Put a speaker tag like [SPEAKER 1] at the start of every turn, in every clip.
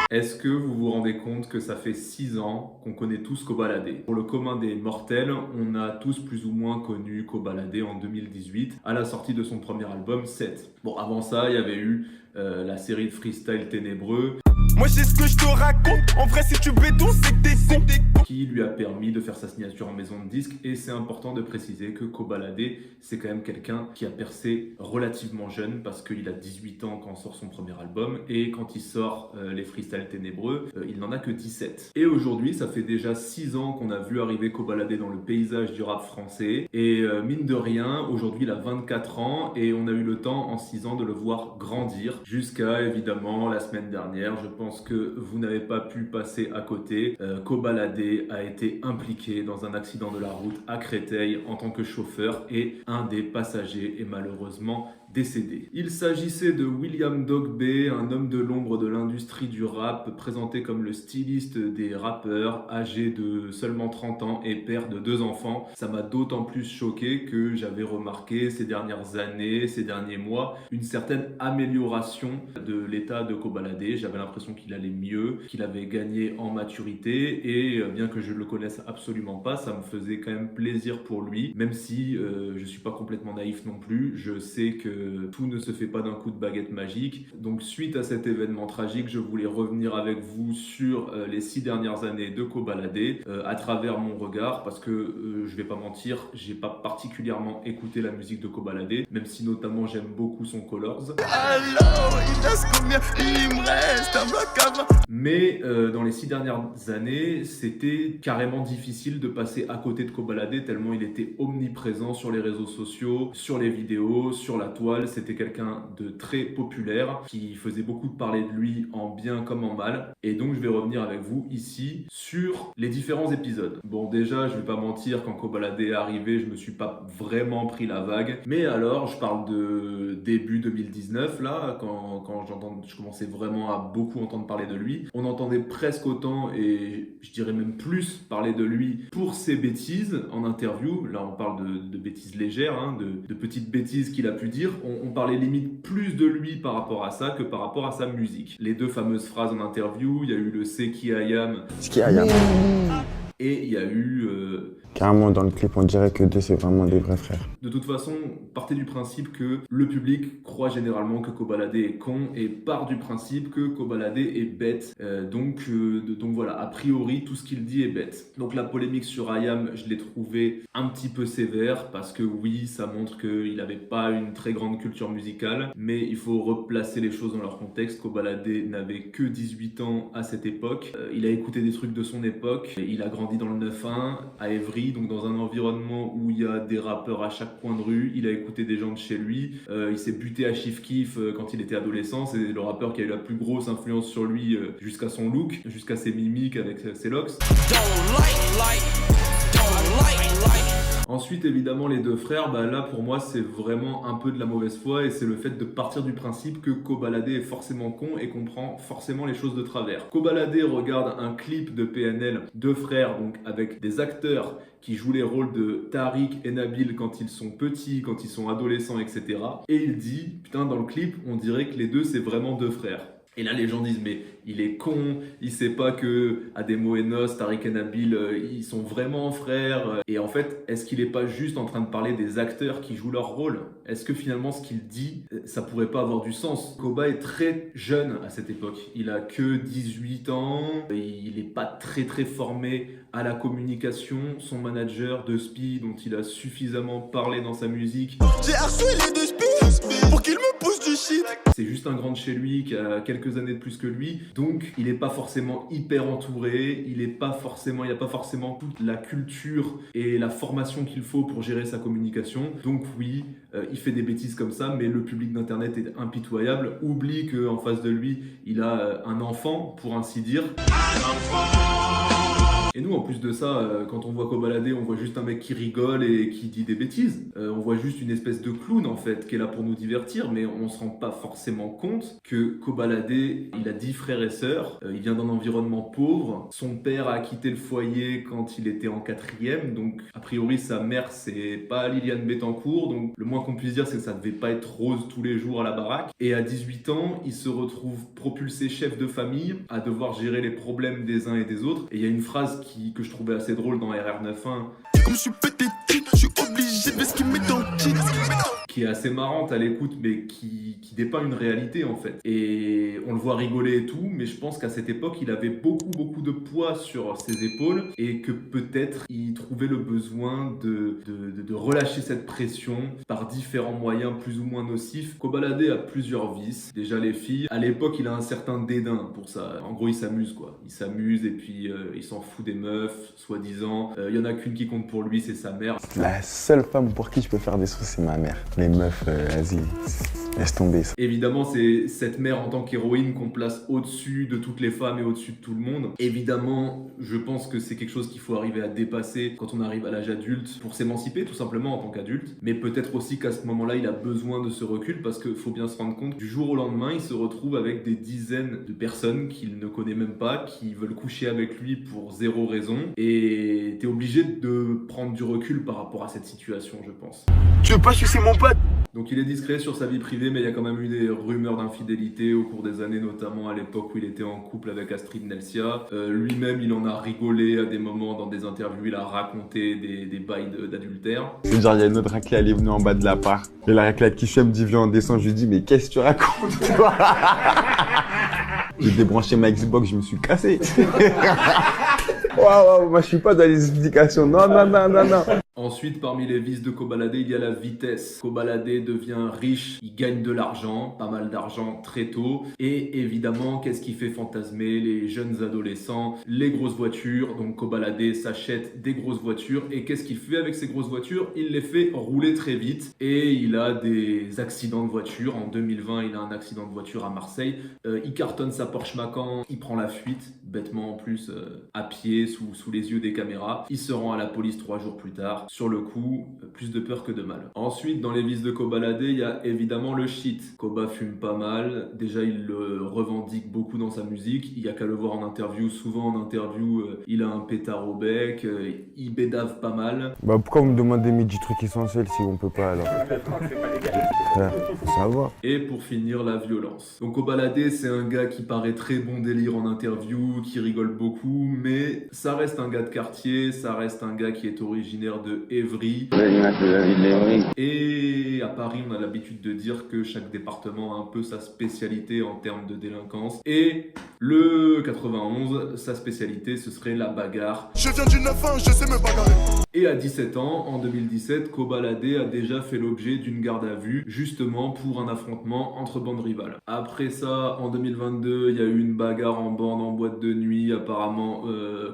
[SPEAKER 1] Est-ce que vous vous rendez compte que ça fait 6 ans qu'on connaît tous Kobalade? Pour le commun des mortels, on a tous plus ou moins connu Kobalade en 2018 à la sortie de son premier album 7. Bon, avant ça, il y avait eu la série de freestyle ténébreux.
[SPEAKER 2] Moi j'ai ce que je te raconte, en vrai si tu béton c'est que t'es con.
[SPEAKER 1] Qui lui a permis de faire sa signature en maison de disque. Et c'est important de préciser que Kobalade, c'est quand même quelqu'un qui a percé relativement jeune parce qu'il a 18 ans quand sort son premier album et quand il sort les freestyles ténébreux, il n'en a que 17. Et aujourd'hui, ça fait déjà 6 ans qu'on a vu arriver Kobalade dans le paysage du rap français et mine de rien, aujourd'hui il a 24 ans et on a eu le temps en 6 ans de le voir grandir jusqu'à évidemment la semaine dernière. Je pense que vous n'avez pas pu passer à côté. Kobalade a été impliqué dans un accident de la route à Créteil en tant que chauffeur et un des passagers est malheureusement décédé. Il s'agissait de William Dogbe, un homme de l'ombre de l'industrie du rap, présenté comme le styliste des rappeurs, âgé de seulement 30 ans et père de 2 enfants. Ça m'a d'autant plus choqué que j'avais remarqué ces dernières années, ces derniers mois, une certaine amélioration de l'état de Kobalade. J'avais l'impression qu'il allait mieux, qu'il avait gagné en maturité et bien que je le connaisse absolument pas, ça me faisait quand même plaisir pour lui, même si je suis pas complètement naïf non plus. Je sais que tout ne se fait pas d'un coup de baguette magique. Donc suite à cet événement tragique, je voulais revenir avec vous sur les 6 dernières années de Kobalade à travers mon regard parce que je vais pas mentir, j'ai pas particulièrement écouté la musique de Kobalade, même si notamment j'aime beaucoup son Colors.
[SPEAKER 2] Alors, il reste combien? Il me reste un bloc à 20.
[SPEAKER 1] Mais dans les 6 dernières années, c'était carrément difficile de passer à côté de Kobalade tellement il était omniprésent sur les réseaux sociaux, sur les vidéos, sur la toile. C'était quelqu'un de très populaire qui faisait beaucoup de parler de lui en bien comme en mal. Et donc je vais revenir avec vous ici sur les différents épisodes. Bon, déjà, je vais pas mentir, quand Kobalade est arrivé, je me suis pas vraiment pris la vague. Mais alors, je parle de début 2019, là, quand je commençais vraiment à beaucoup entendre parler de lui. On entendait presque autant, et je dirais même plus, parler de lui pour ses bêtises en interview. Là, on parle de bêtises légères, hein, de petites bêtises qu'il a pu dire. On parlait limite plus de lui par rapport à ça que par rapport à sa musique. Les 2 fameuses phrases en interview, il y a eu le C'est qui I am. Et il y a eu...
[SPEAKER 3] Carrément, dans le clip, on dirait que deux, c'est vraiment des vrais frères.
[SPEAKER 1] De toute façon, partez du principe que le public croit généralement que Kobalade est con et part du principe que Kobalade est bête. Donc voilà, a priori, tout ce qu'il dit est bête. Donc la polémique sur IAM, je l'ai trouvé un petit peu sévère parce que oui, ça montre qu'il n'avait pas une très grande culture musicale, mais il faut replacer les choses dans leur contexte. Kobalade n'avait que 18 ans à cette époque. Il a écouté des trucs de son époque. Il a grandi dans le 9-1 à Évry, donc dans un environnement où il y a des rappeurs à chaque coin de rue. Il a écouté des gens de chez lui. Il s'est buté à Chief Keef quand il était adolescent. C'est le rappeur qui a eu la plus grosse influence sur lui jusqu'à son look, jusqu'à ses mimiques avec ses locks. Ensuite, évidemment, les 2 frères, là pour moi c'est vraiment un peu de la mauvaise foi et c'est le fait de partir du principe que Kobalade est forcément con et comprend forcément les choses de travers. Kobalade regarde un clip de PNL, 2 frères, donc avec des acteurs qui jouent les rôles de Tariq et Nabil quand ils sont petits, quand ils sont adolescents, etc. Et il dit, putain, dans le clip, on dirait que les 2 c'est vraiment 2 frères. Et là, les gens disent, mais il est con, il sait pas que Ademo et Nos, Tariq et Nabil, ils sont vraiment frères. Et en fait, est-ce qu'il est pas juste en train de parler des acteurs qui jouent leur rôle? Est-ce que finalement, ce qu'il dit, ça pourrait pas avoir du sens? Koba est très jeune à cette époque. Il a que 18 ans, il est pas très très formé à la communication. Son manager de Spi, dont il a suffisamment parlé dans sa musique,
[SPEAKER 2] J'ai harcelé de Spi pour qu'il me pousse du shit.
[SPEAKER 1] c'est juste un grand de chez lui qui a quelques années de plus que lui, donc il n'est pas forcément hyper entouré, il n'a pas forcément toute la culture et la formation qu'il faut pour gérer sa communication. Donc oui, il fait des bêtises comme ça, mais le public d'internet est impitoyable, oublie qu'en face de lui, il a un enfant, pour ainsi dire. Et nous, en plus de ça, quand on voit Kobalade, on voit juste un mec qui rigole et qui dit des bêtises. On voit juste une espèce de clown, en fait, qui est là pour nous divertir, mais on se rend pas forcément compte que Kobalade, il a 10 frères et sœurs, il vient d'un environnement pauvre, son père a quitté le foyer quand il était en 4e, donc a priori sa mère c'est pas Liliane Bettencourt, donc le moins qu'on puisse dire c'est que ça devait pas être rose tous les jours à la baraque. Et à 18 ans, il se retrouve propulsé chef de famille, à devoir gérer les problèmes des uns et des autres. Et il y a une phrase que je trouvais assez drôle dans RR91,
[SPEAKER 2] Comme je suis pété, je suis obligé de ce qu'il met dans le kit.
[SPEAKER 1] qui est assez marrante à l'écoute, mais qui dépeint une réalité en fait. Et on le voit rigoler et tout, mais je pense qu'à cette époque, il avait beaucoup de poids sur ses épaules et que peut-être il trouvait le besoin de relâcher cette pression par différents moyens plus ou moins nocifs. Kobalade a plusieurs vices. Déjà les filles, à l'époque, il a un certain dédain pour ça. En gros, il s'amuse quoi. Il s'amuse et puis il s'en fout des meufs, soi-disant. Il y en a qu'une qui compte pour lui, c'est sa mère.
[SPEAKER 3] La seule femme pour qui je peux faire des choses, c'est ma mère. Les meufs, vas-y, laisse tomber ça.
[SPEAKER 1] Évidemment, c'est cette mère en tant qu'héroïne qu'on place au-dessus de toutes les femmes et au-dessus de tout le monde. Évidemment, je pense que c'est quelque chose qu'il faut arriver à dépasser quand on arrive à l'âge adulte pour s'émanciper tout simplement en tant qu'adulte. Mais peut-être aussi qu'à ce moment-là, il a besoin de ce recul parce qu'il faut bien se rendre compte, du jour au lendemain, il se retrouve avec des dizaines de personnes qu'il ne connaît même pas, qui veulent coucher avec lui pour zéro raison. Et t'es obligé de prendre du recul par rapport à cette situation, je pense.
[SPEAKER 2] Tu veux pas sucer mon pote?
[SPEAKER 1] Donc il est discret sur sa vie privée, mais il y a quand même eu des rumeurs d'infidélité au cours des années, notamment à l'époque où il était en couple avec Astrid Nelsia. Lui-même, il en a rigolé à des moments dans des interviews, il a raconté des bails d'adultère.
[SPEAKER 3] Genre, il y a une autre raclée, elle est venue en bas de l'appart. Et la raclette qui me dit, viens, on descend. Je lui dis, mais qu'est-ce que tu racontes, toi? J'ai débranché ma Xbox, je me suis cassé. Waouh, moi je suis pas dans les explications. Non.
[SPEAKER 1] Ensuite, parmi les vices de Kobalade, il y a la vitesse. Kobalade devient riche, il gagne de l'argent, pas mal d'argent très tôt. Et évidemment, qu'est-ce qui fait fantasmer les jeunes adolescents? Les grosses voitures. Donc Kobalade s'achète des grosses voitures. Et qu'est-ce qu'il fait avec ces grosses voitures? Il les fait rouler très vite. Et il a des accidents de voiture. En 2020, il a un accident de voiture à Marseille. Il cartonne sa Porsche Macan, il prend la fuite, bêtement en plus, à pied, sous les yeux des caméras. Il se rend à la police 3 jours plus tard. Sur le coup, plus de peur que de mal. Ensuite, dans les vices de Kobalade, il y a évidemment le shit. Koba fume pas mal. Déjà, il le revendique beaucoup dans sa musique. Il y a qu'à le voir en interview. Souvent en interview, il a un pétard au bec. Il bédave pas mal.
[SPEAKER 3] Bah pourquoi vous me demandez mes 10 trucs essentiels si on peut pas alors? Faut savoir.
[SPEAKER 1] Et pour finir, la violence. Donc Kobalade, c'est un gars qui paraît très bon délire en interview, qui rigole beaucoup, mais ça reste un gars de quartier, ça reste un gars qui est originaire de Évry. Et à Paris, on a l'habitude de dire que chaque département a un peu sa spécialité en termes de délinquance. Et le 91, sa spécialité, ce serait la bagarre.
[SPEAKER 2] Je viens du 9-1, je sais me bagarrer.
[SPEAKER 1] Et à 17 ans, en 2017, Kobalade a déjà fait l'objet d'une garde à vue, justement pour un affrontement entre bandes rivales. Après ça, en 2022, il y a eu une bagarre en bande en boîte de nuit. Apparemment,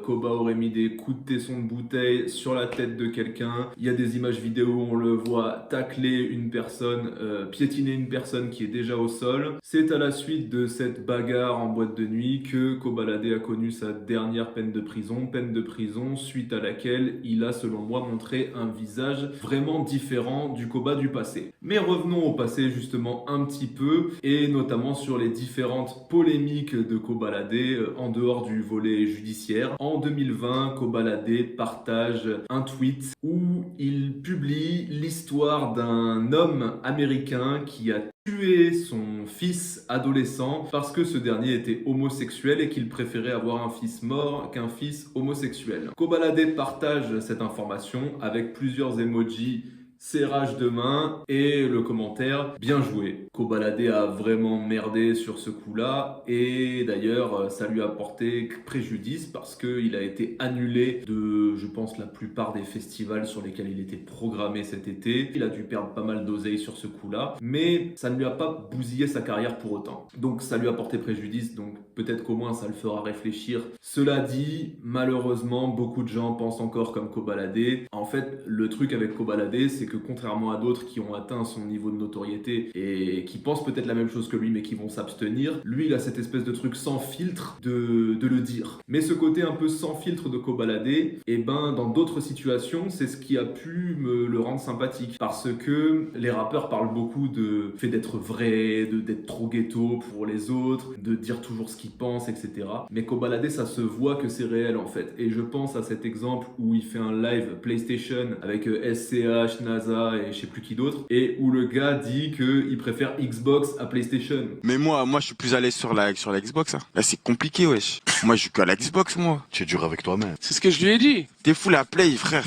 [SPEAKER 1] Koba aurait mis des coups de tesson de bouteille sur la tête de quelqu'un. Il y a des images vidéo où on le voit tacler une personne, piétiner une personne qui est déjà au sol. C'est à la suite de cette bagarre en boîte de nuit que Kobalade a connu sa dernière peine de prison suite à laquelle il a, selon moi, montré un visage vraiment différent du Koba du passé. Mais revenons au passé justement un petit peu, et notamment sur les différentes polémiques de Kobalade en dehors du volet judiciaire. En 2020, Kobalade partage un tweet où il publie l'histoire d'un homme américain qui a tué son fils adolescent parce que ce dernier était homosexuel et qu'il préférait avoir un fils mort qu'un fils homosexuel. Kobalade partage cette information avec plusieurs emojis serrage de main et le commentaire bien joué. Kobalade a vraiment merdé sur ce coup-là et d'ailleurs ça lui a porté préjudice parce qu'il a été annulé de, je pense, la plupart des festivals sur lesquels il était programmé cet été. Il a dû perdre pas mal d'oseille sur ce coup-là, mais ça ne lui a pas bousillé sa carrière pour autant. Donc ça lui a porté préjudice, donc peut-être qu'au moins ça le fera réfléchir. Cela dit, malheureusement, beaucoup de gens pensent encore comme Kobalade. En fait, le truc avec Kobalade, c'est que que contrairement à d'autres qui ont atteint son niveau de notoriété et qui pensent peut-être la même chose que lui mais qui vont s'abstenir, lui il a cette espèce de truc sans filtre de le dire. Mais ce côté un peu sans filtre de Kobalade, et ben dans d'autres situations c'est ce qui a pu me le rendre sympathique, parce que les rappeurs parlent beaucoup de fait d'être vrai, d'être trop ghetto pour les autres, de dire toujours ce qu'ils pensent, etc. Mais Kobalade, ça se voit que c'est réel en fait. Et je pense à cet exemple où il fait un live PlayStation avec SCH, NASA et je sais plus qui d'autre, et où le gars dit qu'il préfère Xbox à PlayStation.
[SPEAKER 3] Mais moi je suis plus à l'aise sur la Xbox. Hein. Là c'est compliqué wesh. Moi je joue qu'à la Xbox moi.
[SPEAKER 4] Tu es dur avec toi-même.
[SPEAKER 3] C'est ce que je lui ai dit. T'es fou la Play frère.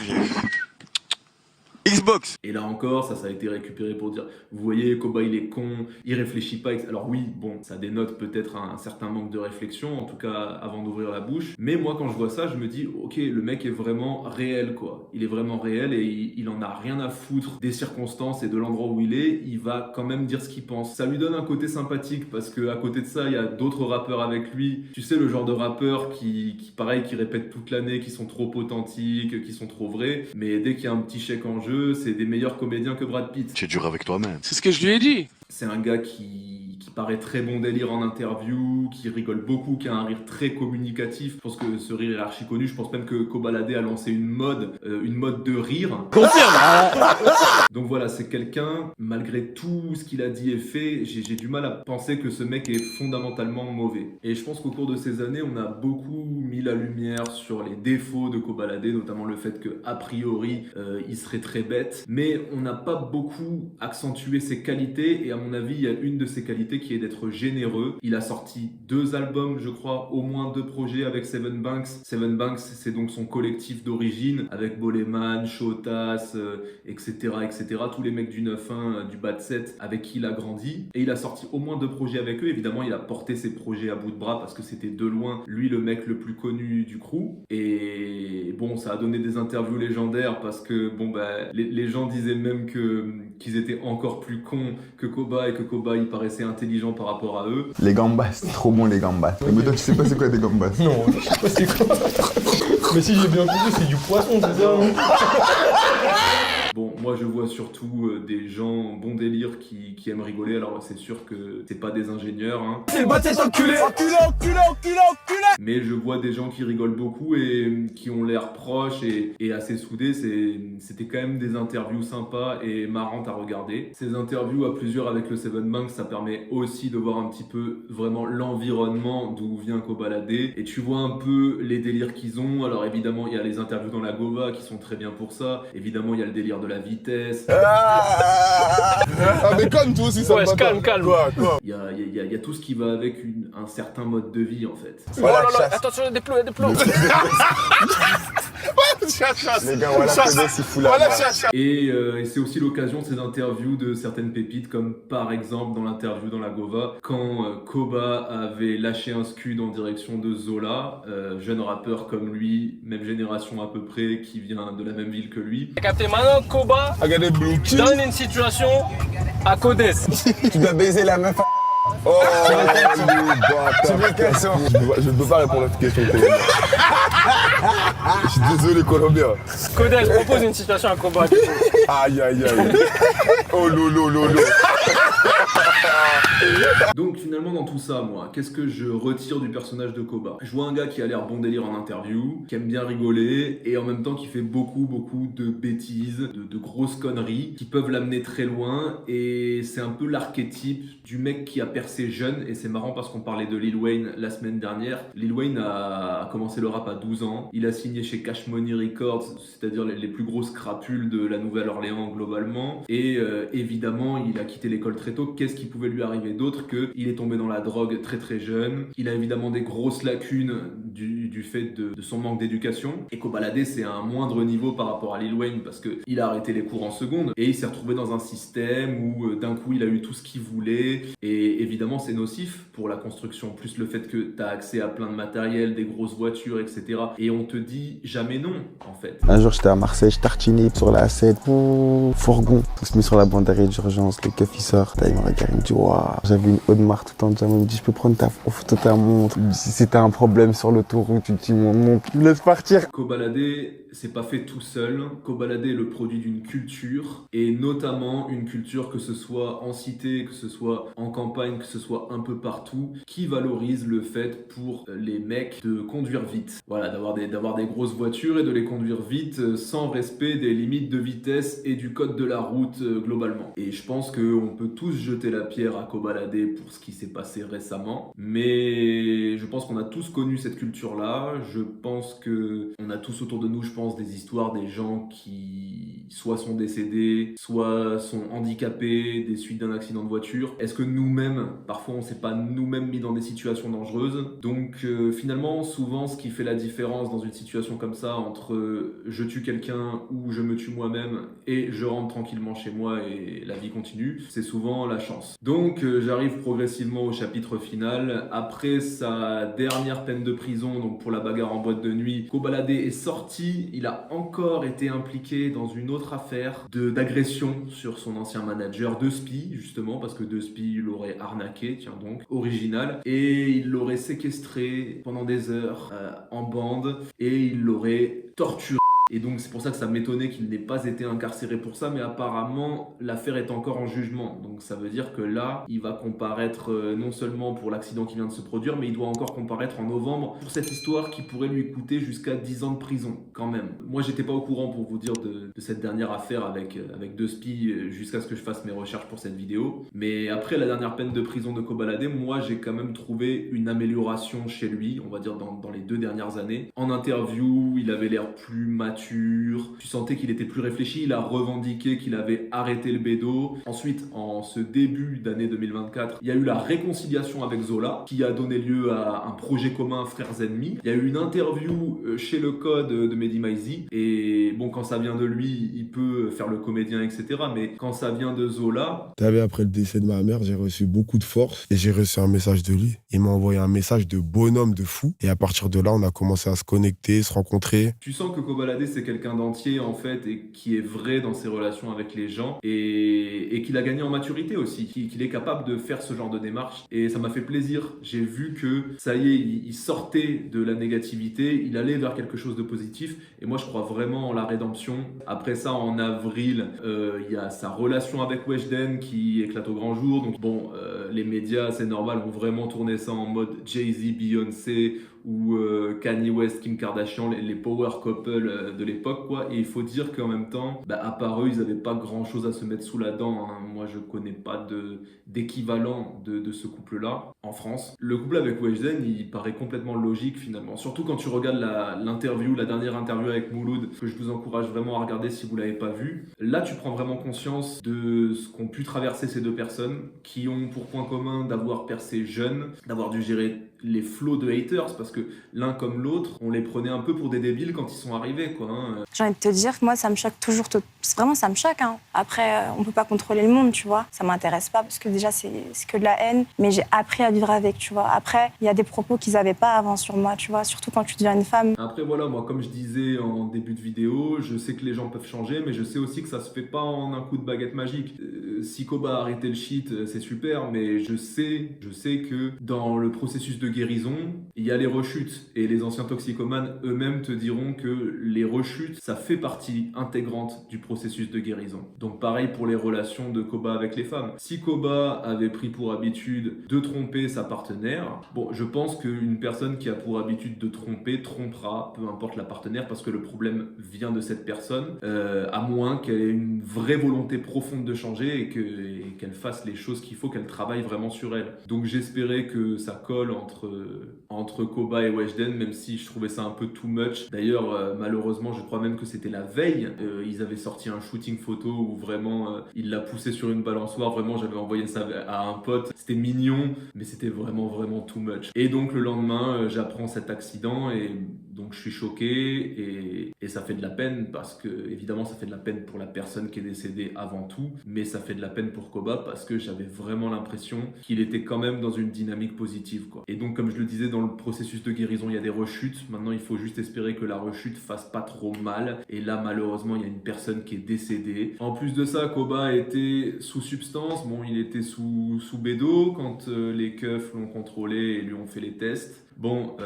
[SPEAKER 3] Xbox.
[SPEAKER 1] Et là encore, ça a été récupéré pour dire, vous voyez, Koba il est con, il réfléchit pas. Alors oui, bon, ça dénote peut-être un certain manque de réflexion, en tout cas avant d'ouvrir la bouche. Mais moi, quand je vois ça, je me dis, ok, le mec est vraiment réel, quoi. Il est vraiment réel et il en a rien à foutre des circonstances et de l'endroit où il est. Il va quand même dire ce qu'il pense. Ça lui donne un côté sympathique parce que à côté de ça, il y a d'autres rappeurs avec lui. Tu sais, le genre de rappeurs qui pareil, qui répètent toute l'année, qui sont trop authentiques, qui sont trop vrais. Mais dès qu'il y a un petit chèque en jeu, c'est des meilleurs comédiens que Brad Pitt.
[SPEAKER 4] Tu es dur avec toi-même.
[SPEAKER 3] C'est ce que je lui ai dit.
[SPEAKER 1] C'est un gars qui paraît très bon délire en interview, qui rigole beaucoup, qui a un rire très communicatif. Je pense que ce rire est archi connu. Je pense même que Kobalade a lancé une mode de rire. Confirme. Donc voilà, c'est quelqu'un, malgré tout ce qu'il a dit et fait, j'ai du mal à penser que ce mec est fondamentalement mauvais. Et je pense qu'au cours de ces années, on a beaucoup mis la lumière sur les défauts de Kobalade, notamment le fait que, a priori, il serait très bête. Mais on n'a pas beaucoup accentué ses qualités, et à mon avis, il y a une de ses qualités qui est d'être généreux. Il a sorti 2 albums, je crois, au moins 2 projets avec Seven Banks. Seven Banks, c'est donc son collectif d'origine, avec Boleman, Shotas, etc., etc. Tous les mecs du 9-1, du Bad 7, avec qui il a grandi. Et il a sorti au moins 2 projets avec eux. Évidemment, il a porté ses projets à bout de bras parce que c'était de loin, lui, le mec le plus connu du crew. Et bon, ça a donné des interviews légendaires parce que, bon, bah, les gens disaient même qu'ils étaient encore plus cons que Koba et que Koba, il paraissait intelligent par rapport à eux.
[SPEAKER 3] Les gambas, c'est trop bon les gambas. Mais toi tu sais pas c'est quoi des gambas?
[SPEAKER 5] Non, je sais pas c'est quoi. Mais si j'ai bien compris, c'est du poisson, c'est ça, non?
[SPEAKER 1] Bon, moi je vois surtout des gens bon délire qui aiment rigoler, alors c'est sûr que c'est pas des ingénieurs, hein.
[SPEAKER 5] C'est le bâtisse enculé!
[SPEAKER 1] Mais je vois des gens qui rigolent beaucoup et qui ont l'air proches et assez soudés. C'était quand même des interviews sympas et marrantes à regarder. Ces interviews à plusieurs avec le Seven Banks, ça permet aussi de voir un petit peu vraiment l'environnement d'où vient Kobalade. Et tu vois un peu les délires qu'ils ont. Alors évidemment, il y a les interviews dans la Gova qui sont très bien pour ça. Évidemment, il y a le délire de la vitesse.
[SPEAKER 6] Ah mais calme toi aussi ça
[SPEAKER 5] Ouais,
[SPEAKER 6] me bat.
[SPEAKER 5] calme.
[SPEAKER 6] Quoi
[SPEAKER 1] Il y a tout ce qui va avec un certain mode de vie en fait.
[SPEAKER 6] Voilà,
[SPEAKER 5] Oh là là,
[SPEAKER 6] chasse.
[SPEAKER 5] attention, il y a des plots, il y a des plots.
[SPEAKER 6] Chasse.
[SPEAKER 3] Les gars, voilà
[SPEAKER 6] Chasse.
[SPEAKER 3] que c'est fou là.
[SPEAKER 6] Voilà, chasse.
[SPEAKER 1] Et c'est aussi l'occasion de ces interviews de certaines pépites, comme par exemple dans l'interview dans la Gova, quand Koba avait lâché un scud en direction de Zola, jeune rappeur comme lui, même génération à peu près, qui vient de la même ville que lui.
[SPEAKER 5] Capté, maintenant, Koba,
[SPEAKER 6] Regardez Blue King.
[SPEAKER 5] dans une situation à Codes.
[SPEAKER 3] Tu dois baiser la meuf.
[SPEAKER 6] Oh, c'est vraie question. Je ne peux pas répondre à cette question. Je suis désolé, Colombien.
[SPEAKER 5] Codes, propose une situation à Koba.
[SPEAKER 6] Aïe, aïe, aïe. Oh, lolo.
[SPEAKER 1] Donc finalement dans tout ça, moi, qu'est-ce que je retire du personnage de Koba? Je vois un gars qui a l'air bon délire en interview, qui aime bien rigoler, et en même temps qui fait beaucoup de bêtises, de grosses conneries, qui peuvent l'amener très loin, et c'est un peu l'archétype du mec qui a percé jeune, et c'est marrant parce qu'on parlait de Lil Wayne la semaine dernière. Lil Wayne a commencé le rap à 12 ans, il a signé chez Cash Money Records, c'est-à-dire les plus grosses crapules de la Nouvelle-Orléans globalement, et évidemment il a quitté l'école très tôt. Qu'est-ce qui pouvait lui arriver d'autre que il est tombé dans la drogue très jeune. Il a évidemment des grosses lacunes du fait de son manque d'éducation. Et Kobalade, c'est à un moindre niveau par rapport à Lil Wayne parce que il a arrêté les cours en seconde et il s'est retrouvé dans un système où d'un coup il a eu tout ce qu'il voulait. Et évidemment c'est nocif pour la construction, plus le fait que tu as accès à plein de matériel, des grosses voitures, etc. Et on te dit jamais non en fait.
[SPEAKER 3] Un jour j'étais à Marseille, je tartinais sur la A7, fourgon. On se met sur la bande d'arrêt d'urgence, le keuf il sort. Il me regarde, il me dit waouh. J'avais une Audemars tout en diamant, il me dit je peux prendre ta photo, ta montre. Si t'as un problème sur l'autoroute, tu dis mon montre, tu me laisses partir.
[SPEAKER 1] Kobalade, c'est pas fait tout seul. Kobalade est le produit d'une culture, et notamment une culture, que ce soit en cité, que ce soit en campagne, que ce soit un peu partout, qui valorise le fait pour les mecs de conduire vite. Voilà, d'avoir des grosses voitures et de les conduire vite sans respect des limites de vitesse et du code de la route globalement. Et je pense qu'on peut tous jeter la pierre à Kobalade pour ce qui s'est passé récemment, mais je pense qu'on a tous connu cette culture-là. Je pense qu'on a tous autour de nous, je pense, des histoires des gens qui soit sont décédés, soit sont handicapés des suites d'un accident de voiture. Est-ce que nous-mêmes, parfois on s'est pas nous-mêmes mis dans des situations dangereuses? Donc finalement, souvent ce qui fait la différence dans une situation comme ça entre je tue quelqu'un ou je me tue moi-même et je rentre tranquillement chez moi et la vie continue, c'est souvent la chance. Donc j'arrive progressivement au chapitre final. Après sa dernière peine de prison, donc pour la bagarre en boîte de nuit, Kobalade est sorti. Il a encore été impliqué dans une autre affaire d'agression sur son ancien manager, Despi, justement, parce que Despi l'aurait arnaqué, tiens donc, original, et il l'aurait séquestré pendant des heures en bande, et il l'aurait torturé. Et donc c'est pour ça que ça m'étonnait qu'il n'ait pas été incarcéré pour ça, mais apparemment l'affaire est encore en jugement. Donc ça veut dire que là, il va comparaître non seulement pour l'accident qui vient de se produire, mais il doit encore comparaître en novembre pour cette histoire qui pourrait lui coûter jusqu'à 10 ans de prison quand même. Moi j'étais pas au courant, pour vous dire, de cette dernière affaire avec Despi jusqu'à ce que je fasse mes recherches pour cette vidéo. Mais après la dernière peine de prison de Kobalade, moi j'ai quand même trouvé une amélioration chez lui, on va dire dans les 2 dernières années. En interview, il avait l'air plus mature, tu sentais qu'il était plus réfléchi, il a revendiqué qu'il avait arrêté le bédo. Ensuite, en ce début d'année 2024, il y a eu la réconciliation avec Zola, qui a donné lieu à un projet commun Frères Ennemis. Il y a eu une interview chez Le Code de Mehdi Maizi, et bon, quand ça vient de lui, il peut faire le comédien, etc. Mais quand ça vient de Zola...
[SPEAKER 6] T'avais, après le décès de ma mère, j'ai reçu beaucoup de force, et j'ai reçu un message de lui. Il m'a envoyé un message de bonhomme, de fou, et à partir de là, on a commencé à se connecter, se rencontrer.
[SPEAKER 1] Tu sens que Kobalade, c'est quelqu'un d'entier en fait, et qui est vrai dans ses relations avec les gens, et qu'il a gagné en maturité aussi, qu'il est capable de faire ce genre de démarche, et ça m'a fait plaisir. J'ai vu que ça y est, il sortait de la négativité, il allait vers quelque chose de positif, et moi je crois vraiment en la rédemption. Après ça, en avril, il y a sa relation avec Weshden qui éclate au grand jour. Donc bon, les médias, c'est normal, ont vraiment tourné ça en mode Jay-Z, Beyoncé, ou Kanye West, Kim Kardashian, les power couple de l'époque, quoi. Et il faut dire qu'en même temps, à part eux, ils n'avaient pas grand chose à se mettre sous la dent, hein. Moi je connais pas d'équivalent de ce couple-là en France. Le couple avec Weshden, il paraît complètement logique finalement, surtout quand tu regardes la dernière interview avec Mouloud, que je vous encourage vraiment à regarder si vous l'avez pas vu. Là tu prends vraiment conscience de ce qu'ont pu traverser ces 2 personnes, qui ont pour point commun d'avoir percé jeunes, d'avoir dû gérer les flots de haters, parce que l'un comme l'autre, on les prenait un peu pour des débiles quand ils sont arrivés, quoi, hein.
[SPEAKER 4] J'ai envie de te dire que moi, ça me choque toujours. Vraiment, ça me choque, hein. Après, on peut pas contrôler le monde, tu vois. Ça m'intéresse pas, parce que déjà, c'est que de la haine. Mais j'ai appris à vivre avec, tu vois. Après, il y a des propos qu'ils avaient pas avant sur moi, tu vois. Surtout quand tu deviens une femme.
[SPEAKER 1] Après, voilà, moi, comme je disais en début de vidéo, je sais que les gens peuvent changer, mais je sais aussi que ça se fait pas en un coup de baguette magique. Si Koba a arrêté le shit, c'est super, mais je sais que dans le processus de guérison, il y a les rechutes, et les anciens toxicomanes eux-mêmes te diront que les rechutes, ça fait partie intégrante du processus de guérison. Donc pareil pour les relations de Koba avec les femmes. Si Koba avait pris pour habitude de tromper sa partenaire, bon, je pense qu'une personne qui a pour habitude de tromper, trompera, peu importe la partenaire, parce que le problème vient de cette personne, à moins qu'elle ait une vraie volonté profonde de changer et qu'elle fasse les choses qu'il faut, qu'elle travaille vraiment sur elle. Donc j'espérais que ça colle entre Koba et Weshden, même si je trouvais ça un peu too much. D'ailleurs, malheureusement, je crois même que c'était la veille, ils avaient sorti un shooting photo où vraiment il l'a poussé sur une balançoire. Vraiment, j'avais envoyé ça à un pote. C'était mignon, mais c'était vraiment too much. Et donc le lendemain, j'apprends cet accident, et donc je suis choqué, et ça fait de la peine, parce que évidemment ça fait de la peine pour la personne qui est décédée avant tout, mais ça fait de la peine pour Koba, parce que j'avais vraiment l'impression qu'il était quand même dans une dynamique positive, quoi. Et donc, comme je le disais, dans le processus de guérison, il y a des rechutes. Maintenant, il faut juste espérer que la rechute fasse pas trop mal. Et là, malheureusement, il y a une personne qui est décédée. En plus de ça, Koba était sous substance. Bon, il était sous bédo quand les keufs l'ont contrôlé et lui ont fait les tests. Bon,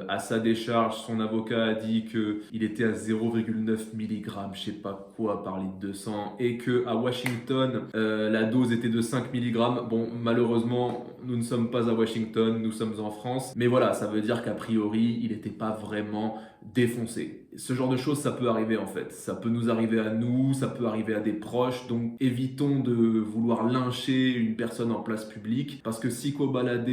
[SPEAKER 1] à sa décharge, son avocat a dit qu'il était à 0,9 mg, je sais pas quoi, par litre de sang, et qu'à Washington, la dose était de 5 mg. Bon, malheureusement, nous ne sommes pas à Washington, nous sommes en France. Mais voilà, ça veut dire qu'a priori, il n'était pas vraiment défoncé. Ce genre de choses, ça peut arriver en fait. Ça peut nous arriver à nous, ça peut arriver à des proches. Donc évitons de vouloir lyncher une personne en place publique. Parce que si Kobalade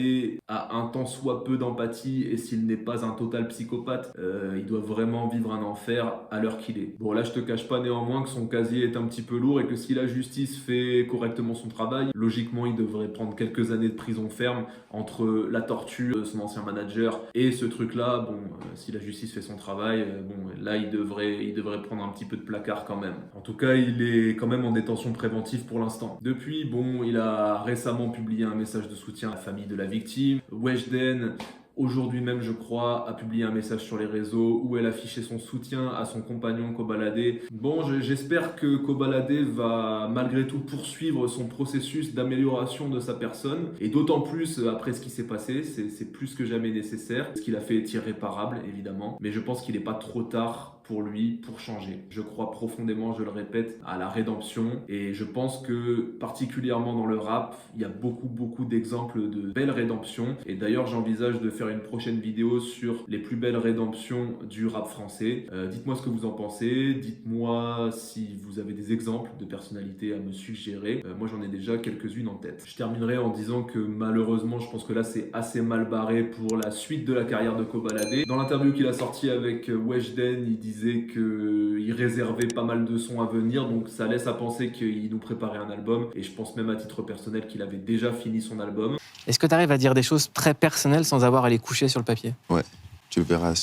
[SPEAKER 1] a un tant soit peu d'empathie et s'il n'est pas un total psychopathe, il doit vraiment vivre un enfer à l'heure qu'il est. Bon là, je te cache pas néanmoins que son casier est un petit peu lourd et que si la justice fait correctement son travail, logiquement, il devrait prendre quelques années de prison ferme entre la torture de son ancien manager et ce truc-là. Bon, si la justice fait son travail, bon, là, il devrait prendre un petit peu de placard quand même. En tout cas, il est quand même en détention préventive pour l'instant. Depuis, bon, il a récemment publié un message de soutien à la famille de la victime. Weshden, aujourd'hui même, je crois, a publié un message sur les réseaux où elle affichait son soutien à son compagnon Kobalade. Bon, j'espère que Kobalade va malgré tout poursuivre son processus d'amélioration de sa personne. Et d'autant plus après ce qui s'est passé, c'est plus que jamais nécessaire. Ce qu'il a fait est irréparable, évidemment. Mais je pense qu'il n'est pas trop tard pour lui, pour changer. Je crois profondément, je le répète, à la rédemption. Et je pense que, particulièrement dans le rap, il y a beaucoup d'exemples de belles rédemptions. Et d'ailleurs, j'envisage de faire une prochaine vidéo sur les plus belles rédemptions du rap français. Dites-moi ce que vous en pensez. Dites-moi si vous avez des exemples de personnalités à me suggérer. Moi, j'en ai déjà quelques-unes en tête. Je terminerai en disant que malheureusement, je pense que là, c'est assez mal barré pour la suite de la carrière de Kobalade. Dans l'interview qu'il a sorti avec Weshden, il disait qu'il réservait pas mal de sons à venir, donc ça laisse à penser qu'il nous préparait un album, et je pense même à titre personnel qu'il avait déjà fini son album.
[SPEAKER 7] Est-ce que tu arrives à dire des choses très personnelles sans avoir à les coucher sur le papier?
[SPEAKER 3] Ouais, tu le verras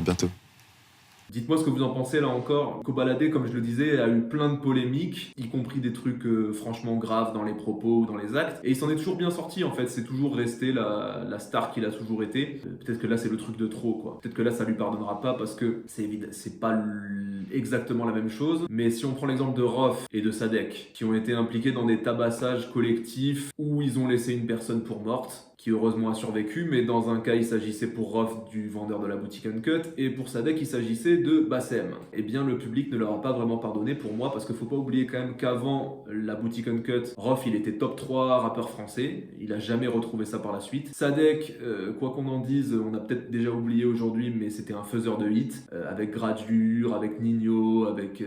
[SPEAKER 3] bientôt.
[SPEAKER 1] Dites-moi ce que vous en pensez là encore. Kobalade, comme je le disais, a eu plein de polémiques, y compris des trucs franchement graves dans les propos ou dans les actes. Et il s'en est toujours bien sorti en fait, c'est toujours resté la star qu'il a toujours été. Peut-être que là c'est le truc de trop quoi. Peut-être que là ça lui pardonnera pas parce que c'est pas exactement la même chose. Mais si on prend l'exemple de Rof et de Sadek, qui ont été impliqués dans des tabassages collectifs où ils ont laissé une personne pour morte, qui heureusement a survécu, mais dans un cas il s'agissait pour Rof du vendeur de la boutique Uncut et pour Sadek il s'agissait de Bassem. Eh bien le public ne leur a pas vraiment pardonné pour moi parce qu'il faut pas oublier quand même qu'avant la boutique Uncut, Rof il était top 3 rappeur français, il a jamais retrouvé ça par la suite. Sadek, quoi qu'on en dise, on a peut-être déjà oublié aujourd'hui, mais c'était un faiseur de hits, avec Gradure, avec Nino, avec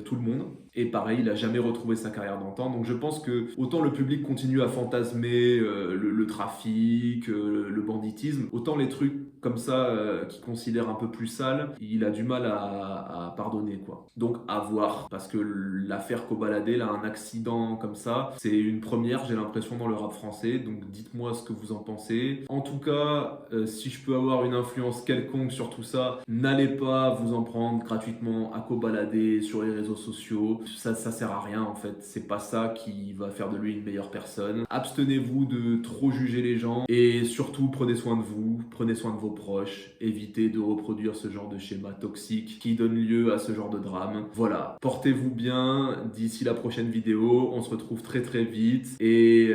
[SPEAKER 1] tout le monde. Et pareil, il a jamais retrouvé sa carrière d'antan. Donc je pense que autant le public continue à fantasmer le trafic, le banditisme, autant les trucs comme ça qu'il considère un peu plus sales, il a du mal à pardonner quoi. Donc à voir, parce que l'affaire Kobalade, là, un accident comme ça, c'est une première, j'ai l'impression, dans le rap français. Donc dites-moi ce que vous en pensez. En tout cas, si je peux avoir une influence quelconque sur tout ça, n'allez pas vous en prendre gratuitement à Kobalade sur les réseaux sociaux. Ça sert à rien en fait, c'est pas ça qui va faire de lui une meilleure personne. Abstenez-vous de trop juger les gens et surtout prenez soin de vous, prenez soin de vos proches, évitez de reproduire ce genre de schéma toxique qui donne lieu à ce genre de drame. Voilà, portez-vous bien, d'ici la prochaine vidéo, on se retrouve très vite et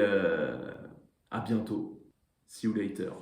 [SPEAKER 1] à bientôt. See you later.